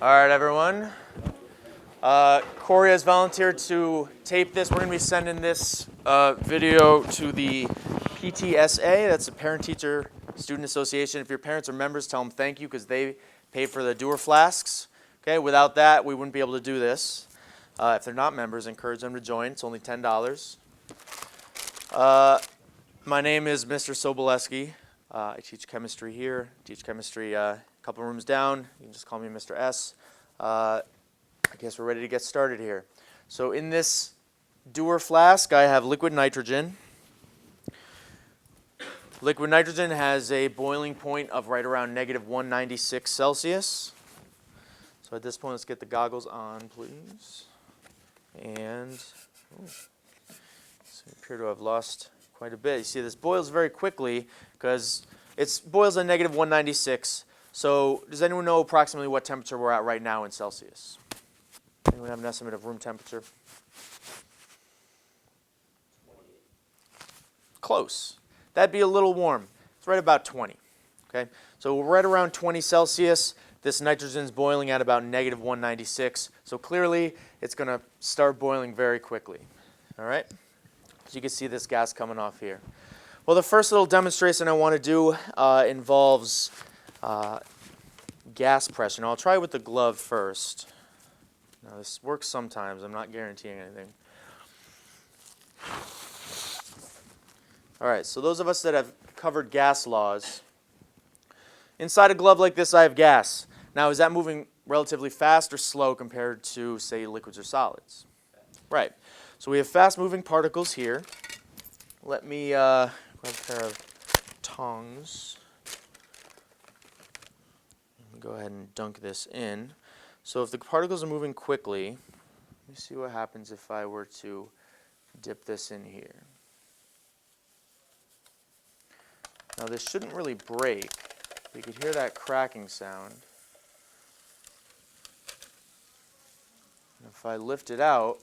All right, everyone. Corey has volunteered to tape this. We're going to be sending this video to the PTSA. That's the Parent-Teacher Student Association. If your parents are members, tell them thank you because they pay for the Doer flasks. Okay, without that, we wouldn't be able to do this. If they're not members, encourage them to join. It's only $10. My name is Mr. Soboleski. I teach chemistry here. Teach chemistry a couple rooms down. You can just call me Mr. S. I guess we're ready to get started here. So in this Doer flask, I have liquid nitrogen. Liquid nitrogen has a boiling point of right around negative 196 Celsius. So at this point, let's get the goggles on, please. And so we appear to have lost quite a bit. You see, this boils very quickly because it boils at negative 196. So does anyone know approximately what temperature we're at right now in Celsius? Anyone have an estimate of room temperature? Close. That'd be a little warm. It's right about 20. Okay, so we're right around 20 Celsius. This nitrogen's boiling at about negative 196. So clearly, it's going to start boiling very quickly. All right? So you can see this gas coming off here. Well, the first little demonstration I want to do involves gas pressure. Now, I'll try with the glove first. Now, this works sometimes. I'm not guaranteeing anything. All right, so those of us that have covered gas laws, inside a glove like this, I have gas. Now, is that moving relatively fast or slow compared to, say, liquids or solids? Right. So we have fast-moving particles here. Let me grab a pair of tongs. Go ahead and dunk this in. So if the particles are moving quickly, let me see what happens if I were to dip this in here. Now this shouldn't really break. You could hear that cracking sound. And if I lift it out,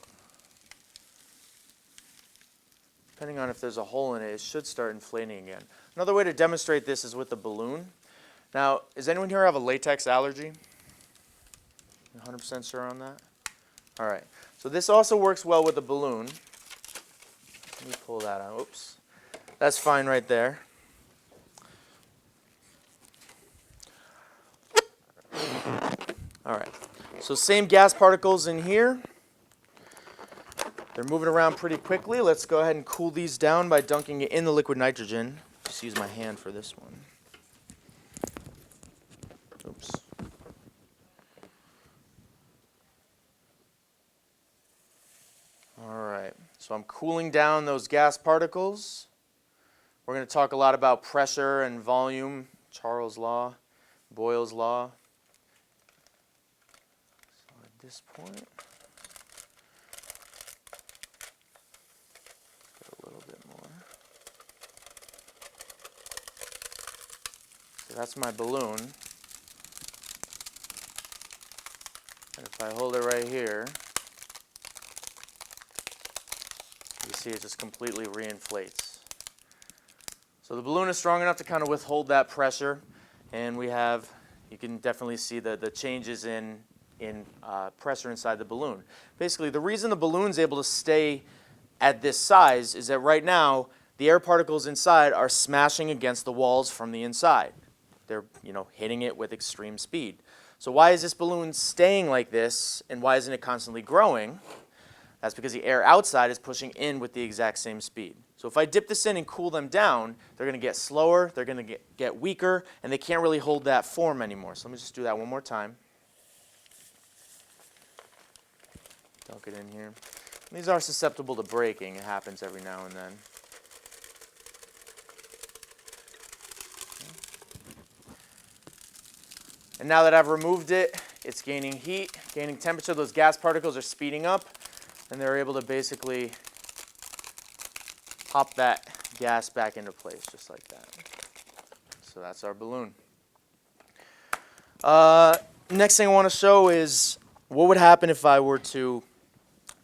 depending on if there's a hole in it, it should start inflating again. Another way to demonstrate this is with a balloon. Now, does anyone here have a latex allergy? 100% sure on that? All right. So this also works well with a balloon. Let me pull that out. Oops. That's fine right there. All right. So same gas particles in here. They're moving around pretty quickly. Let's go ahead and cool these down by dunking it in the liquid nitrogen. Just use my hand for this one. Oops. All right. So I'm cooling down those gas particles. We're going to talk a lot about pressure and volume, Charles' law, Boyle's law. So at this point, that's my balloon. And if I hold it right here, you see it just completely reinflates. So the balloon is strong enough to kind of withhold that pressure, and we have, you can definitely see the changes in pressure inside the balloon. Basically, the reason the balloon's able to stay at this size is that right now, the air particles inside are smashing against the walls from the inside. They're, hitting it with extreme speed. So why is this balloon staying like this, and why isn't it constantly growing? That's because the air outside is pushing in with the exact same speed. So if I dip this in and cool them down, they're going to get slower, they're going to get weaker, and they can't really hold that form anymore. So let me just do that one more time. Dunk it in here. These are susceptible to breaking. It happens every now and then. And now that I've removed it, it's gaining heat, gaining temperature. Those gas particles are speeding up, and they're able to basically pop that gas back into place, just like that. So that's our balloon. Next thing I want to show is what would happen if I were to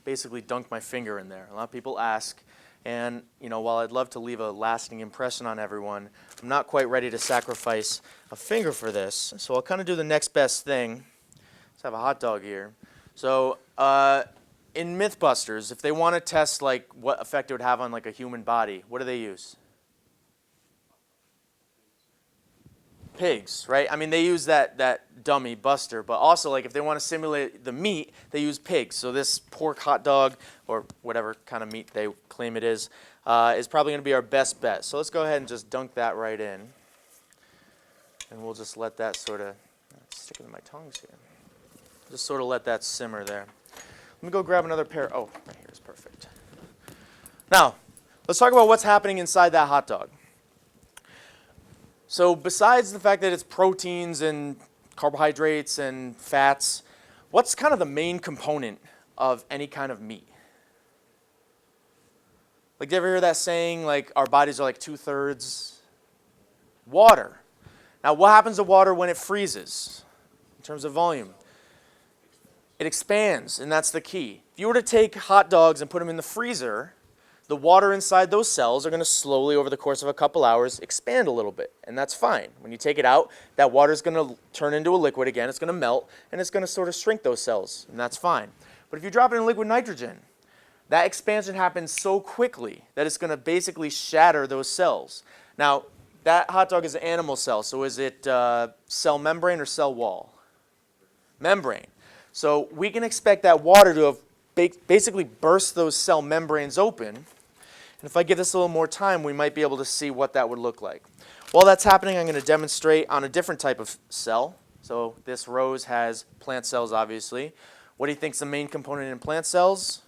basically dunk my finger in there. A lot of people ask, And while I'd love to leave a lasting impression on everyone, I'm not quite ready to sacrifice a finger for this. So I'll kind of do the next best thing. have a hot dog here. So in Mythbusters, if they want to test like what effect it would have on like a human body, what do they use? Pigs, right? I mean, they use that dummy Buster, but also like if they want to simulate the meat, they use pigs. So this pork hot dog, or whatever kind of meat they claim it is probably going to be our best bet. So let's go ahead and just dunk that right in, and we'll just let that sort of stick in my tongs here. Just sort of let that simmer there. Let me go grab another pair. Oh, right here is perfect. Now, let's talk about what's happening inside that hot dog. So besides the fact that it's proteins and carbohydrates and fats, what's kind of the main component of any kind of meat? Like, do you ever hear that saying, like, our bodies are like 2/3 water? Now, what happens to water when it freezes in terms of volume? It expands, and that's the key. If you were to take hot dogs and put them in the freezer, the water inside those cells are going to slowly, over the course of a couple hours, expand a little bit, and that's fine. When you take it out, that water is going to turn into a liquid again. It's going to melt, and it's going to sort of shrink those cells, and that's fine. But if you drop it in liquid nitrogen, that expansion happens so quickly that it's going to basically shatter those cells. Now, that hot dog is an animal cell, so is it cell membrane or cell wall? Membrane. So we can expect that water to have basically burst those cell membranes open. And if I give this a little more time, we might be able to see what that would look like. While that's happening, I'm going to demonstrate on a different type of cell. So this rose has plant cells, obviously. What do you think is the main component in plant cells?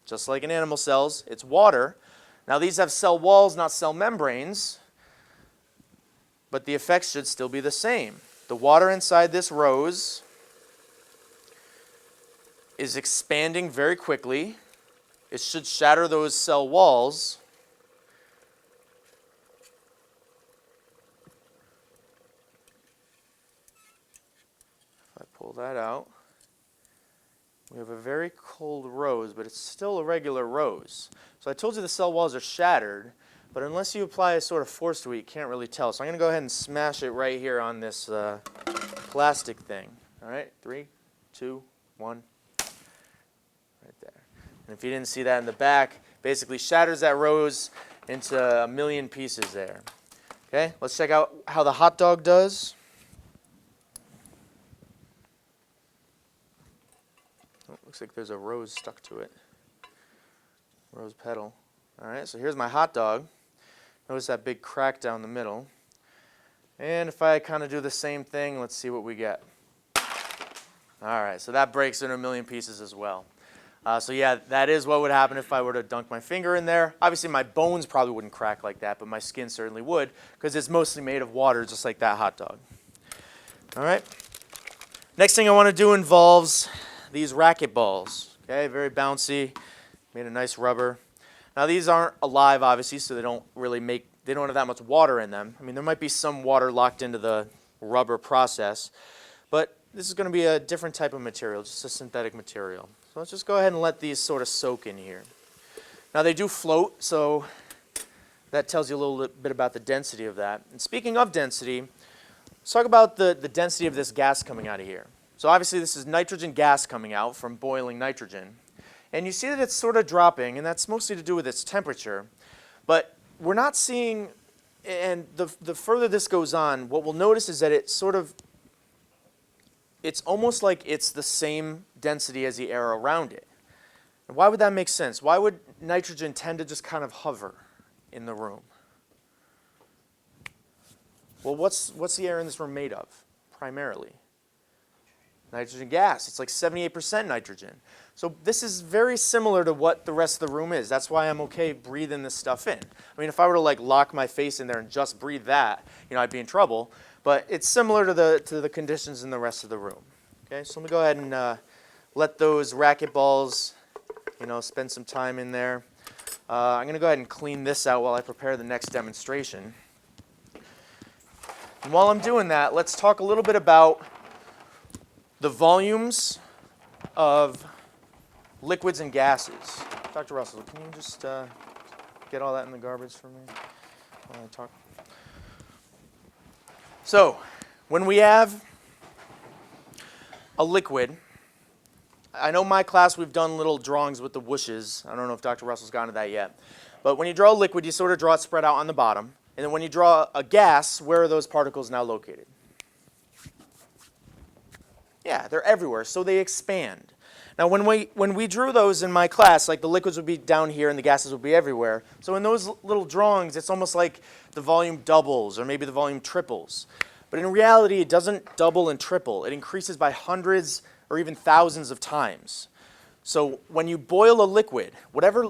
Just like in animal cells, it's water. Now these have cell walls, not cell membranes, but the effects should still be the same. The water inside this rose is expanding very quickly. It should shatter those cell walls. If I pull that out, we have a very cold rose, but it's still a regular rose. So I told you the cell walls are shattered, but unless you apply a sort of force to it, you can't really tell. So I'm going to go ahead and smash it right here on this plastic thing. All right, 3, 2, 1. Right there. And if you didn't see that in the back, basically shatters that rose into a million pieces there. Okay, let's check out how the hot dog does. Oh, looks like there's a rose stuck to it. Rose petal. All right, so here's my hot dog. Notice that big crack down the middle. And if I kind of do the same thing, let's see what we get. All right, so that breaks into a million pieces as well. So yeah, that is what would happen if I were to dunk my finger in there. Obviously, my bones probably wouldn't crack like that, but my skin certainly would, because it's mostly made of water, just like that hot dog. All right. Next thing I want to do involves these racket balls. Okay, very bouncy, made of nice rubber. Now these aren't alive, obviously, so they don't have that much water in them. I mean, there might be some water locked into the rubber process, but this is going to be a different type of material, just a synthetic material. So let's just go ahead and let these sort of soak in here. Now they do float, so that tells you a little bit about the density of that. And speaking of density, let's talk about the density of this gas coming out of here. So obviously this is nitrogen gas coming out from boiling nitrogen. And you see that it's sort of dropping, and that's mostly to do with its temperature. But we're not seeing, and the further this goes on, what we'll notice is that it's almost like it's the same density as the air around it. And why would that make sense? Why would nitrogen tend to just kind of hover in the room? Well, what's the air in this room made of, primarily? Nitrogen gas. It's like 78% nitrogen. So this is very similar to what the rest of the room is. That's why I'm okay breathing this stuff in. I mean, if I were to like lock my face in there and just breathe that, I'd be in trouble. But it's similar to the conditions in the rest of the room. Okay, so let me go ahead and let those racket balls, spend some time in there. I'm going to go ahead and clean this out while I prepare the next demonstration. And while I'm doing that, let's talk a little bit about the volumes of liquids and gases. Dr. Russell, can you just get all that in the garbage for me while I talk? So, when we have a liquid, I know my class we've done little drawings with the whooshes. I don't know if Dr. Russell's gotten to that yet. But when you draw a liquid, you sort of draw it spread out on the bottom. And then when you draw a gas, where are those particles now located? Yeah, they're everywhere, so they expand. Now, when we drew those in my class, like the liquids would be down here and the gases would be everywhere. So in those little drawings, it's almost like the volume doubles or maybe the volume triples. But in reality, it doesn't double and triple. It increases by hundreds or even thousands of times. So when you boil a liquid, whatever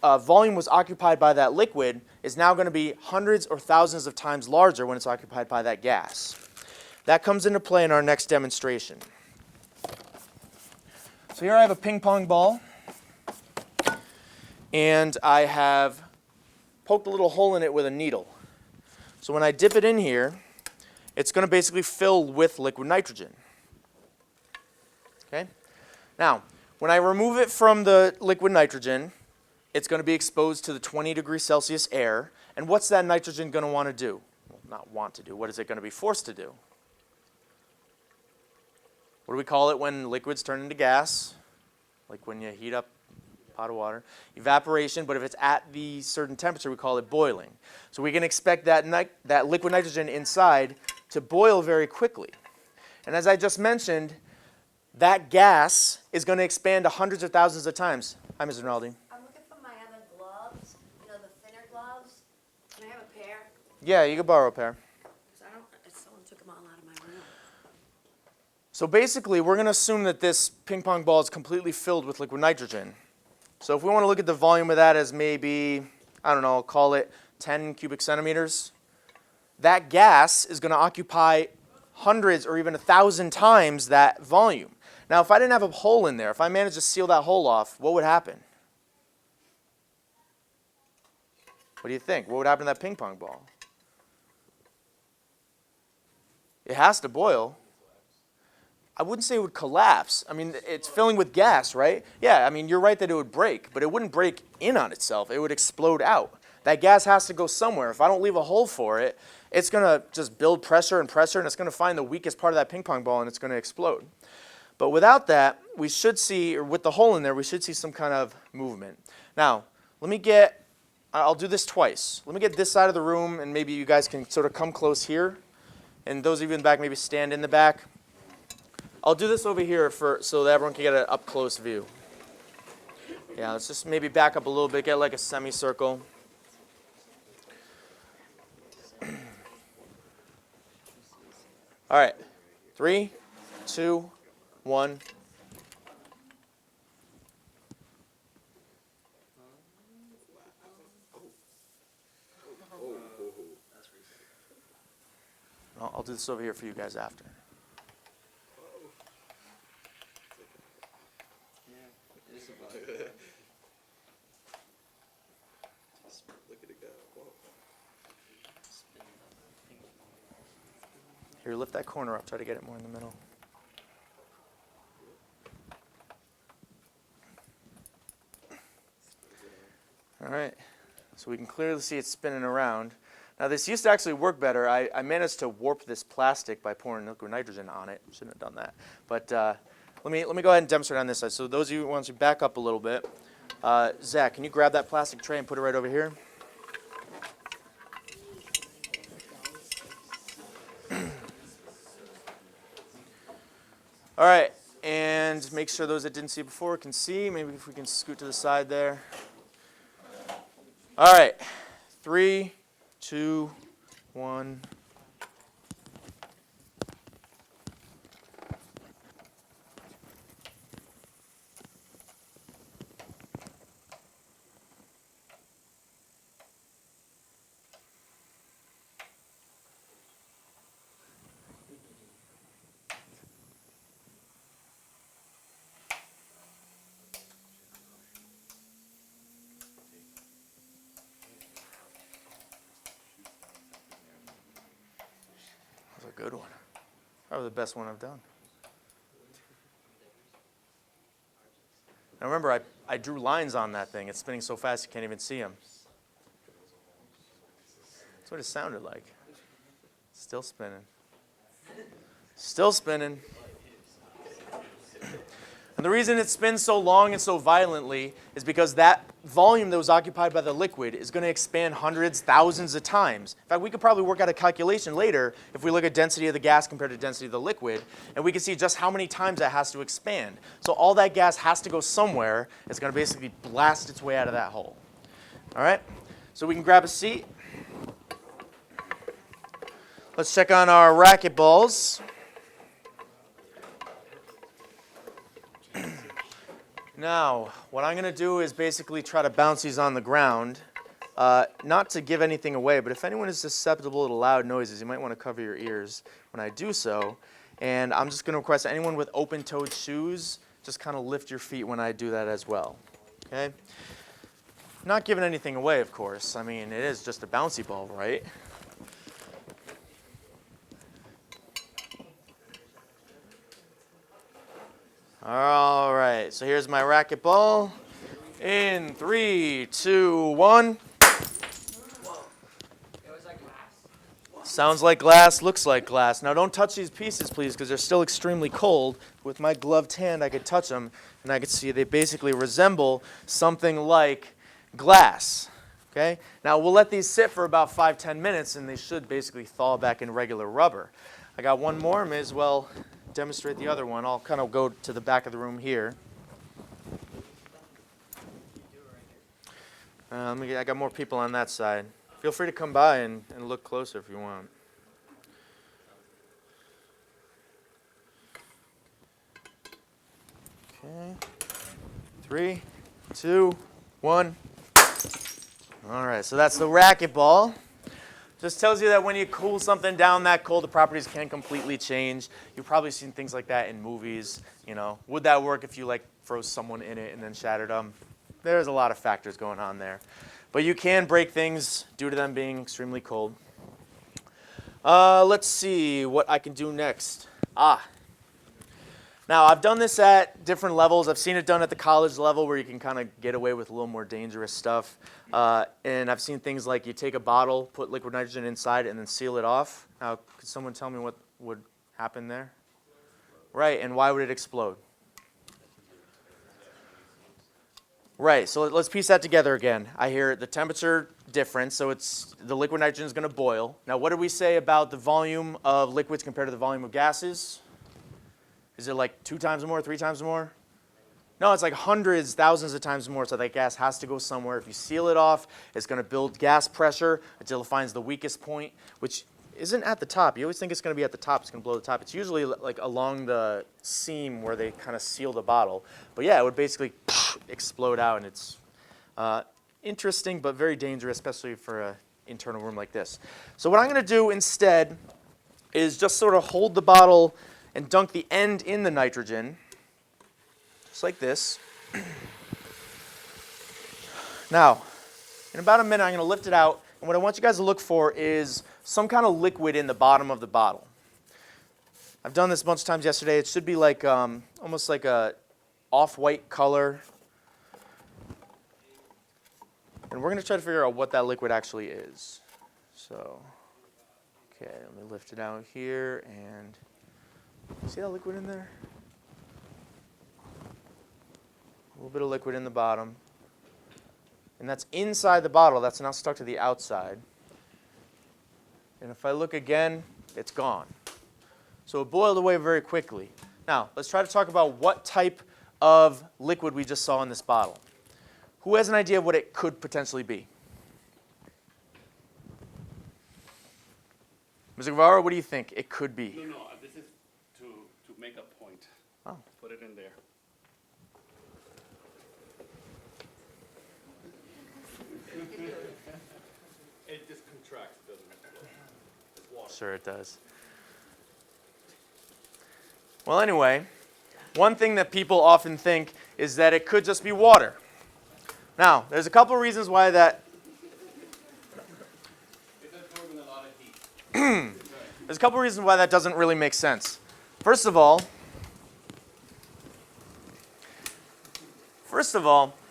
volume was occupied by that liquid is now going to be hundreds or thousands of times larger when it's occupied by that gas. That comes into play in our next demonstration. So here I have a ping pong ball, and I have poked a little hole in it with a needle. So when I dip it in here, it's going to basically fill with liquid nitrogen. Okay? Now, when I remove it from the liquid nitrogen, it's going to be exposed to the 20 degrees Celsius air. And what's that nitrogen going to want to do? Well, not want to do. What is it going to be forced to do? What do we call it when liquids turn into gas? Like when you heat up a pot of water. Evaporation, but if it's at the certain temperature, we call it boiling. So we can expect that liquid nitrogen inside to boil very quickly. And as I just mentioned, that gas is going to expand to hundreds of thousands of times. Hi, Ms. Rinaldi. I'm looking for my other gloves, the thinner gloves. Can I have a pair? Yeah, you can borrow a pair. Someone took them all out of my room. So basically, we're going to assume that this ping pong ball is completely filled with liquid nitrogen. So if we want to look at the volume of that as maybe, I don't know, I'll call it 10 cubic centimeters, that gas is going to occupy hundreds or even 1,000 times that volume. Now, if I didn't have a hole in there, if I managed to seal that hole off, what would happen? What do you think? What would happen to that ping pong ball? It has to boil. I wouldn't say it would collapse. I mean, it's filling with gas, right? Yeah, I mean, you're right that it would break, but it wouldn't break in on itself. It would explode out. That gas has to go somewhere. If I don't leave a hole for it, it's going to just build pressure, and it's going to find the weakest part of that ping pong ball, and it's going to explode. But without that, we should see, or with the hole in there, we should see some kind of movement. Now, I'll do this twice. Let me get this side of the room, and maybe you guys can sort of come close here. And those of you in the back, maybe stand in the back. I'll do this over here so that everyone can get an up-close view. Yeah, let's just maybe back up a little bit, get like a semicircle. All right, 3, 2, 1. I'll do this over here for you guys after. Here, lift that corner up. Try to get it more in the middle. All right. So we can clearly see it spinning around. Now, this used to actually work better. I managed to warp this plastic by pouring liquid nitrogen on it. Shouldn't have done that. But let me go ahead and demonstrate on this side. So those of you who want to back up a little bit, Zach, can you grab that plastic tray and put it right over here? All right, and make sure those that didn't see before can see. Maybe if we can scoot to the side there. All right, 3, 2, 1. Good one. Probably the best one I've done. Now remember, I drew lines on that thing. It's spinning so fast you can't even see them. That's what it sounded like. Still spinning. Still spinning. And the reason it spins so long and so violently is because that volume that was occupied by the liquid is going to expand hundreds, thousands of times. In fact, we could probably work out a calculation later if we look at density of the gas compared to density of the liquid, and we can see just how many times that has to expand. So all that gas has to go somewhere. It's going to basically blast its way out of that hole. All right? So we can grab a seat. Let's check on our racket balls. Now, what I'm going to do is basically try to bounce these on the ground. Not to give anything away, but if anyone is susceptible to loud noises, you might want to cover your ears when I do so. And I'm just going to request anyone with open-toed shoes, just kind of lift your feet when I do that as well. Okay? Not giving anything away, of course. I mean, it is just a bouncy ball, right? All right, so here's my racket ball. In 3, 2, 1. Sounds like glass, looks like glass. Now don't touch these pieces, please, because they're still extremely cold. With my gloved hand, I could touch them, and I could see they basically resemble something like glass. Okay? Now we'll let these sit for about 5-10 minutes, and they should basically thaw back in regular rubber. I got one more, may as well demonstrate the other one. I'll kind of go to the back of the room here. I got more people on that side. Feel free to come by and look closer if you want. Okay. 3, 2, 1. All right, so that's the racket ball. Just tells you that when you cool something down that cold, the properties can completely change. You've probably seen things like that in movies. You know, would that work if you like froze someone in it and then shattered them? There's a lot of factors going on there. But you can break things due to them being extremely cold. Let's see what I can do next. Now, I've done this at different levels. I've seen it done at the college level where you can kind of get away with a little more dangerous stuff. And I've seen things like you take a bottle, put liquid nitrogen inside, and then seal it off. Now, could someone tell me what would happen there? Right, and why would it explode? Right, so let's piece that together again. I hear the temperature difference, so it's the liquid nitrogen is going to boil. Now, what did we say about the volume of liquids compared to the volume of gases? Is it like 2 times more, 3 times more? No, it's like hundreds, thousands of times more, so that gas has to go somewhere. If you seal it off, it's going to build gas pressure until it finds the weakest point, which isn't at the top. You always think it's going to be at the top. It's going to blow the top. It's usually like along the seam where they kind of seal the bottle. But yeah, it would basically explode out, and it's interesting but very dangerous, especially for an internal room like this. So what I'm going to do instead is just sort of hold the bottle and dunk the end in the nitrogen, just like this. Now, in about a minute, I'm going to lift it out, and what I want you guys to look for is some kind of liquid in the bottom of the bottle. I've done this a bunch of times yesterday. It should be like almost like a off-white color. And we're going to try to figure out what that liquid actually is. So, okay, let me lift it out here, and see that liquid in there? A little bit of liquid in the bottom. And that's inside the bottle. That's now stuck to the outside. And if I look again, it's gone. So it boiled away very quickly. Now, let's try to talk about what type of liquid we just saw in this bottle. Who has an idea of what it could potentially be? Mr. Guevara, what do you think it could be? No, this is to make a point. Oh. Put it in there. It just contracts, doesn't it? It's water. Sure it does. Well, anyway, one thing that people often think is that it could just be water. Now, there's a couple of reasons why that... It's absorbing a lot of heat. There's a couple of reasons why that doesn't really make sense. First of all,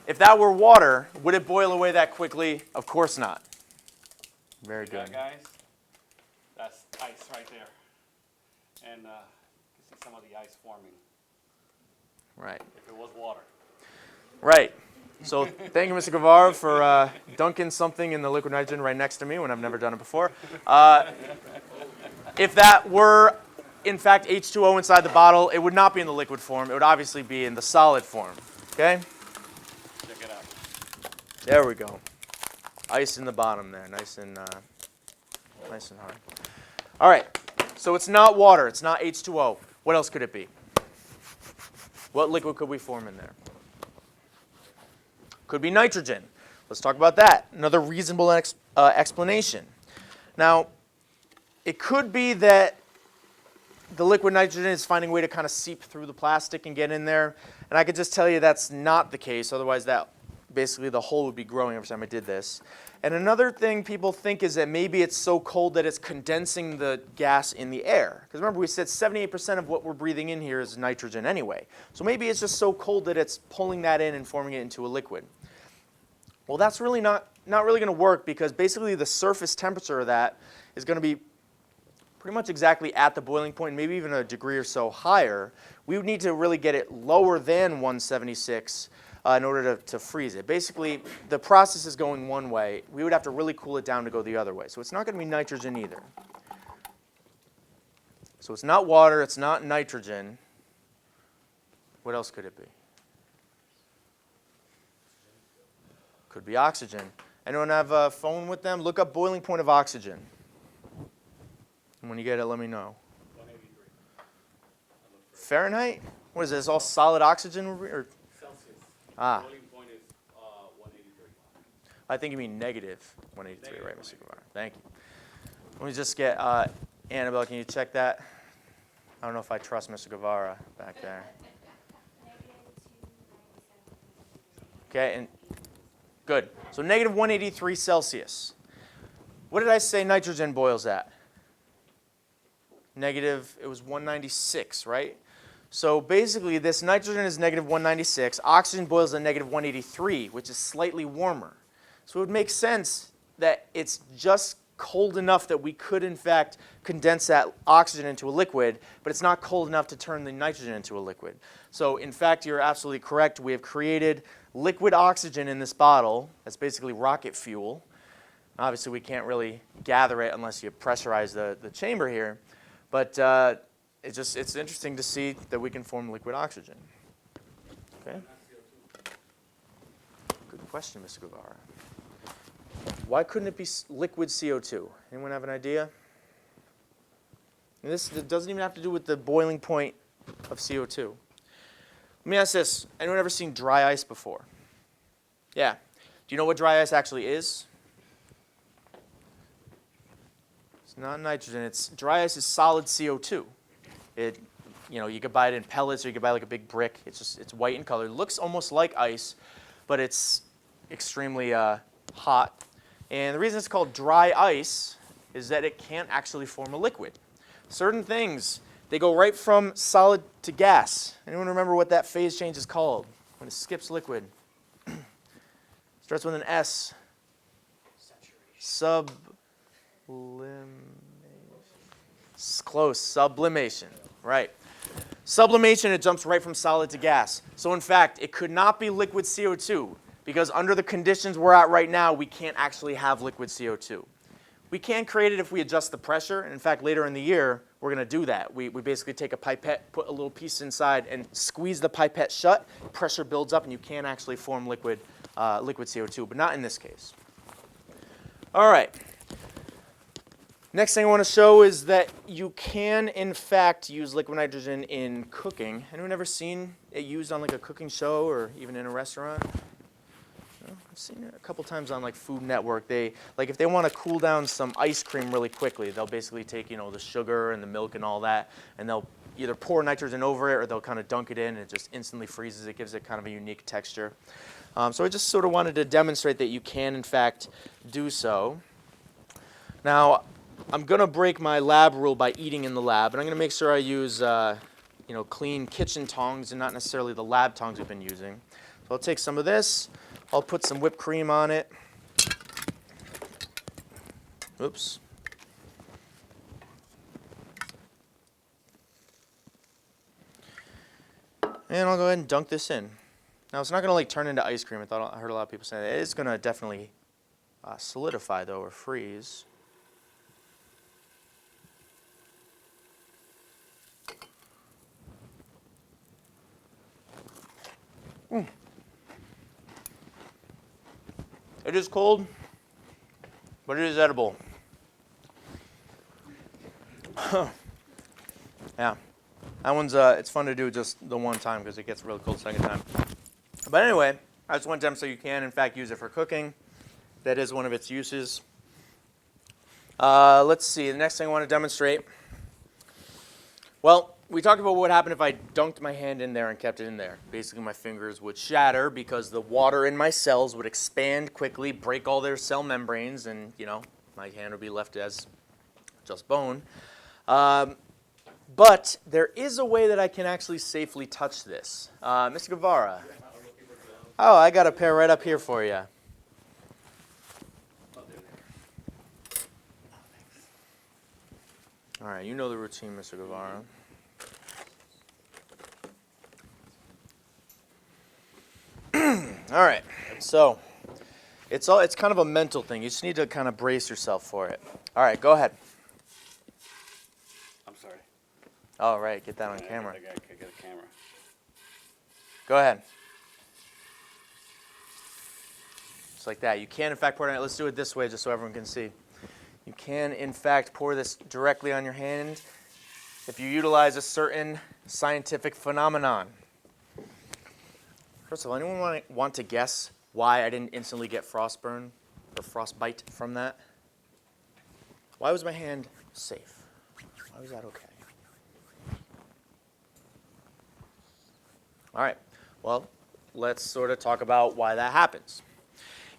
if that were water, would it boil away that quickly? Of course not. Very See that, good. guys? That's ice right there. And you can see some of the ice forming. Right. If it was water. Right. So thank you, Mr. Guevara, for dunking something in the liquid nitrogen right next to me when I've never done it before. If that were, in fact, H2O inside the bottle, it would not be in the liquid form. It would obviously be in the solid form. Okay? Check it out. There we go. Ice in the bottom there, nice and hard. All right. So it's not water. It's not H2O. What else could it be? What liquid could we form in there? Could be nitrogen. Let's talk about that. Another reasonable explanation. Now, it could be that the liquid nitrogen is finding a way to kind of seep through the plastic and get in there. And I could just tell you that's not the case. Otherwise, that basically the hole would be growing every time I did this. And another thing people think is that maybe it's so cold that it's condensing the gas in the air. Because remember, we said 78% of what we're breathing in here is nitrogen anyway. So maybe it's just so cold that it's pulling that in and forming it into a liquid. Well, that's really not really going to work, because basically the surface temperature of that is going to be pretty much exactly at the boiling point, maybe even a degree or so higher. We would need to really get it lower than 176 in order to freeze it. Basically, the process is going one way. We would have to really cool it down to go the other way. So it's not going to be nitrogen either. So it's not water, it's not nitrogen. What else could it be? Could be oxygen. Anyone have a phone with them? Look up boiling point of oxygen. And when you get it, let me know. 183. Fahrenheit? What is this, all solid oxygen? Or? Celsius. Ah, Boiling point is 183. I think you mean negative 183, Negative right, Mr. Guevara? Thank you. Let me just get Annabelle, can you check that? I don't know if I trust Mr. Guevara back there. Okay, and good. So negative 183 Celsius. What did I say nitrogen boils at? Negative, it was 196, right? So basically, this nitrogen is negative 196. Oxygen boils at negative 183, which is slightly warmer. So it would make sense that it's just cold enough that we could, in fact, condense that oxygen into a liquid, but it's not cold enough to turn the nitrogen into a liquid. So in fact, you're absolutely correct. We have created liquid oxygen in this bottle. That's basically rocket fuel. Obviously, we can't really gather it unless you pressurize the chamber here. But it's interesting to see that we can form liquid oxygen. Okay? Good question, Mr. Guevara. Why couldn't it be liquid CO2? Anyone have an idea? And this doesn't even have to do with the boiling point of CO2. Let me ask this. Anyone ever seen dry ice before? Yeah. Do you know what dry ice actually is? It's not nitrogen. Dry ice is solid CO2. You could buy it in pellets, or you could buy like a big brick. It's white in color. It looks almost like ice, but it's extremely hot. And the reason it's called dry ice is that it can't actually form a liquid. Certain things, they go right from solid to gas. Anyone remember what that phase change is called when it skips liquid? Starts with an S. Sublimation. Close. Sublimation. Right. Sublimation, it jumps right from solid to gas. So in fact, it could not be liquid CO2, because under the conditions we're at right now, we can't actually have liquid CO2. We can create it if we adjust the pressure. And in fact, later in the year, we're going to do that. We basically take a pipette, put a little piece inside, and squeeze the pipette shut. Pressure builds up, and you can actually form liquid CO2, but not in this case. All right. Next thing I want to show is that you can, in fact, use liquid nitrogen in cooking. Anyone ever seen it used on like a cooking show or even in a restaurant? No? I've seen it a couple times on like Food Network. If they want to cool down some ice cream really quickly, they'll basically take the sugar and the milk and all that, and they'll either pour nitrogen over it, or they'll kind of dunk it in, and it just instantly freezes. It gives it kind of a unique texture. So I just sort of wanted to demonstrate that you can, in fact, do so. Now, I'm going to break my lab rule by eating in the lab, and I'm going to make sure I use clean kitchen tongs and not necessarily the lab tongs we've been using. So I'll take some of this. I'll put some whipped cream on it. Oops. And I'll go ahead and dunk this in. Now it's not gonna like turn into ice cream. I heard a lot of people say that. It is gonna definitely solidify though, or freeze. It is cold, but it is edible. Yeah, that one's it's fun to do just the one time because it gets really cold the second time. But anyway, I just want to demonstrate you can in fact use it for cooking. That is one of its uses. Let's see, the next thing I want to demonstrate. Well, we talked about what would happen if I dunked my hand in there and kept it in there. Basically, my fingers would shatter because the water in my cells would expand quickly, break all their cell membranes, and, you know, my hand would be left as just bone. But there is a way that I can actually safely touch this. Mr. Guevara. Oh, I got a pair right up here for you. All right, you know the routine, Mr. Guevara. All right, so it's kind of a mental thing. You just need to kind of brace yourself for it. All right, go ahead. I'm sorry. All right, get that on camera. I got a camera. Go ahead. Just like that. You can, in fact, pour it on. Let's do it this way just so everyone can see. You can, in fact, pour this directly on your hand if you utilize a certain scientific phenomenon. First of all, anyone want to guess why I didn't instantly get frostburn or frostbite from that? Why was my hand safe? Why was that okay? All right, well, let's sort of talk about why that happens.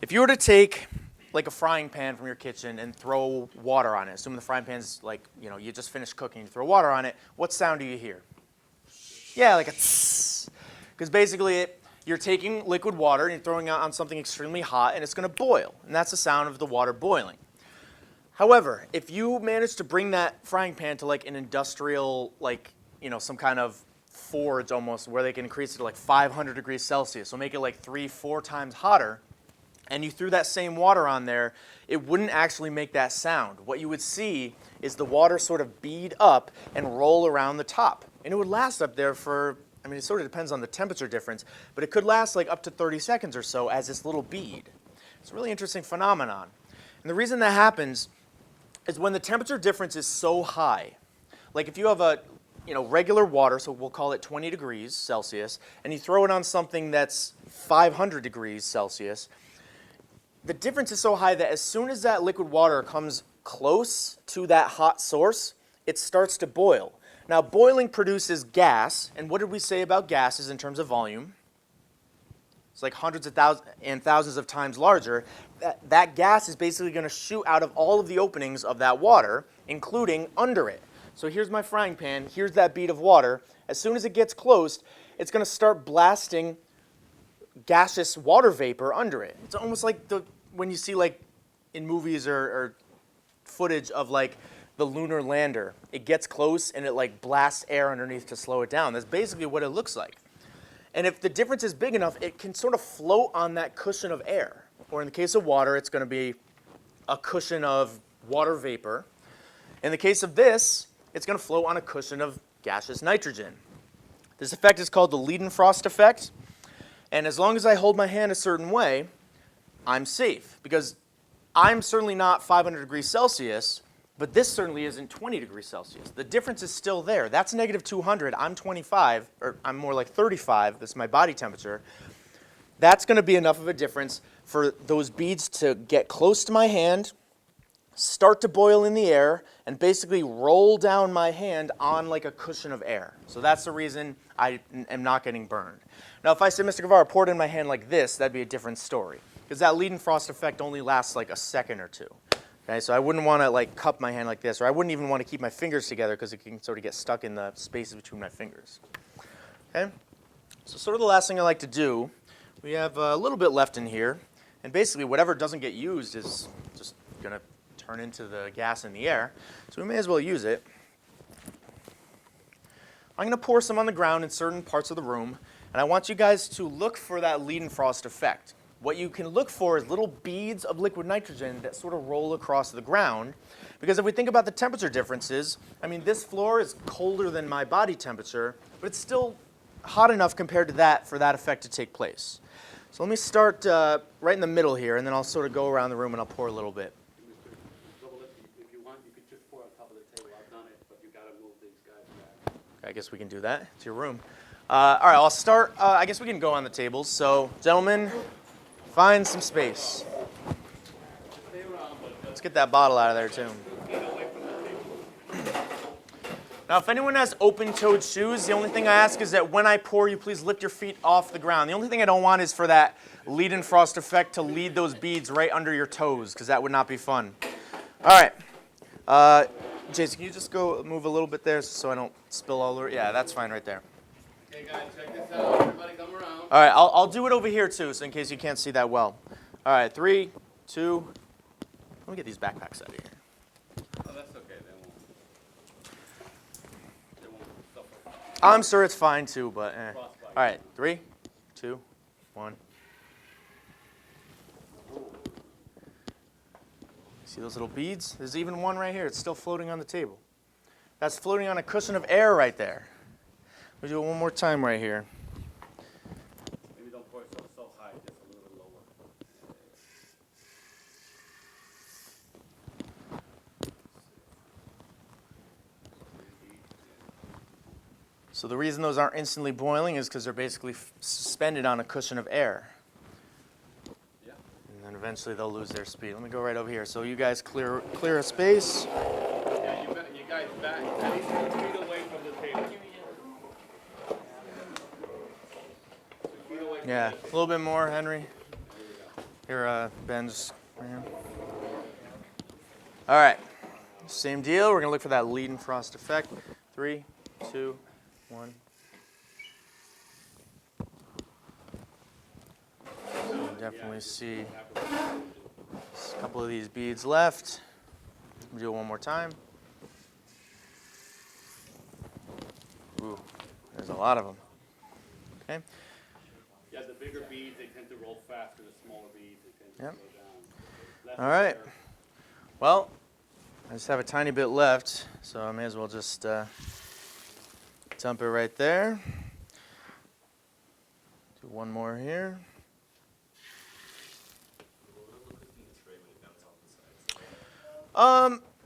If you were to take like a frying pan from your kitchen and throw water on it, assume the frying pan's like, you know, you just finished cooking, you throw water on it, what sound do you hear? Yeah, like a tss. Because basically you're taking liquid water and you're throwing it on something extremely hot and it's going to boil. And that's the sound of the water boiling. However, if you manage to bring that frying pan to like an industrial, like, you know, some kind of forge almost where they can increase it to like 500 degrees Celsius, so make it like 3-4 times hotter, and you threw that same water on there, it wouldn't actually make that sound. What you would see is the water sort of bead up and roll around the top. And it would last up there for, I mean, it sort of depends on the temperature difference, but it could last like up to 30 seconds or so as this little bead. It's a really interesting phenomenon. And the reason that happens is when the temperature difference is so high. Like if you have a, you know, regular water, so we'll call it 20 degrees Celsius, and you throw it on something that's 500 degrees Celsius, the difference is so high that as soon as that liquid water comes close to that hot source, it starts to boil. Now, boiling produces gas, and what did we say about gases in terms of volume? It's like hundreds of thousands and thousands of times larger. That gas is basically going to shoot out of all of the openings of that water, including under it. So here's my frying pan, here's that bead of water. As soon as it gets close, it's going to start blasting gaseous water vapor under it. It's almost like when you see like in movies or footage of like the lunar lander. It gets close and it like blasts air underneath to slow it down. That's basically what it looks like. And if the difference is big enough, it can sort of float on that cushion of air. Or in the case of water, it's going to be a cushion of water vapor. In the case of this, it's going to float on a cushion of gaseous nitrogen. This effect is called the Leaden frost effect. And as long as I hold my hand a certain way, I'm safe. Because I'm certainly not 500 degrees Celsius, but this certainly isn't 20 degrees Celsius. The difference is still there. That's negative 200. I'm 25, or I'm more like 35. That's my body temperature. That's going to be enough of a difference for those beads to get close to my hand, start to boil in the air, and basically roll down my hand on like a cushion of air. So that's the reason I am not getting burned. Now, if I said, Mr. Guevara, pour it in my hand like this, that'd be a different story. Because that Leaden frost effect only lasts like a second or two. Okay, so I wouldn't want to like cup my hand like this, or I wouldn't even want to keep my fingers together because it can sort of get stuck in the spaces between my fingers. Okay, so sort of the last thing I like to do, we have a little bit left in here, and basically whatever doesn't get used is just going to turn into the gas in the air, so we may as well use it. I'm going to pour some on the ground in certain parts of the room, and I want you guys to look for that Leaden frost effect. What you can look for is little beads of liquid nitrogen that sort of roll across the ground, because if we think about the temperature differences, I mean, this floor is colder than my body temperature, but it's still hot enough compared to that for that effect to take place. So let me start right in the middle here, and then I'll sort of go around the room and I'll pour a little bit. If you want, you could just pour on top of the table. I've done it, but you gotta move these guys back. I guess we can do that. It's your room. All right, I'll start. I guess we can go on the tables. So, gentlemen, find some space. Stay around, but Let's get that bottle out of there, too. get away from the table. Now, if anyone has open-toed shoes, the only thing I ask is that when I pour, you please lift your feet off the ground. The only thing I don't want is for that Leaden frost effect to lead those beads right under your toes, because that would not be fun. All right. Jason, can you just go move a little bit there so I don't spill all over? Yeah, that's fine right there. Okay, guys, check this out. Everybody come around. All right, I'll do it over here, too, so in case you can't see that well. All right, 3, 2. Let me get these backpacks out of here. Oh, that's okay. They won't suffer. I'm sure it's fine, too, but eh. All Frostbite. right, 3, 2, 1. See those little beads? There's even one right here. It's still floating on the table. That's floating on a cushion of air right there. We'll do it one more time right here. Maybe don't pour it so high, just a little bit lower. So the reason those aren't instantly boiling is because they're basically suspended on a cushion of air. Yeah. And then eventually they'll lose their speed. Let me go right over here. So you guys clear a space. Yeah, you guys back at least 6 feet away from the table. 6 feet away from Yeah, the a table. little bit more, Henry. Here, Ben, just right here. All right, same deal. We're gonna look for that Leaden frost effect. 3, 2, 1. You can definitely see a couple of these beads left. We'll do it one more time. Ooh, there's a lot of them. Okay. Yeah, the bigger beads, they tend to roll faster. The smaller beads, they tend to Yep. slow down. Less All right. pressure. Well, I just have a tiny bit left, so I may as well just dump it right there. Do one more here.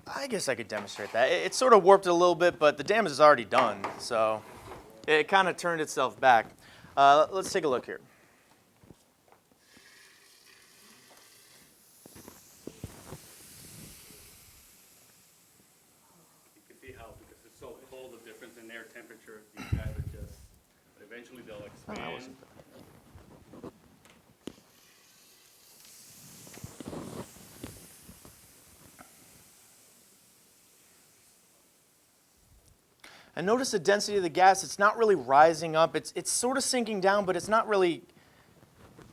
I guess I could demonstrate that. It sort of warped it a little bit, but the damage is already done, so it kind of turned itself back. Let's take a look here. You can see how, because it's so cold, the difference in air temperature, these guys are just, but eventually they'll Oh, expand. that wasn't bad. And notice the density of the gas. It's not really rising up. It's sort of sinking down, but it's not really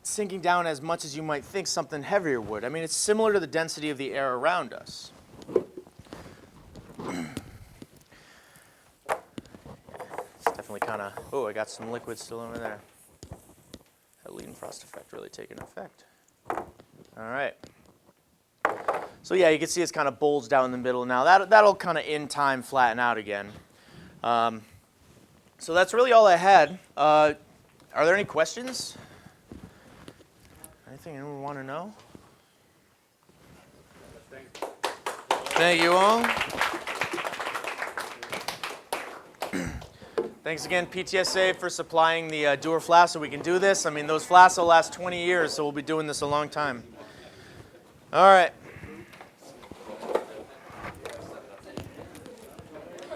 sinking down as much as you might think something heavier would. I mean, it's similar to the density of the air around us. It's definitely kind of, oh, I got some liquid still over there. That Leaden frost effect really taking effect. All right. So yeah, you can see it's kind of bulged out in the middle now. That'll kind of in time flatten out again. So that's really all I had. Are there any questions? Anything anyone want to know? Thank you all. Thanks again, PTSA, for supplying the Dewar flask so we can do this. I mean, those flasks will last 20 years, so we'll be doing this a long time. All right.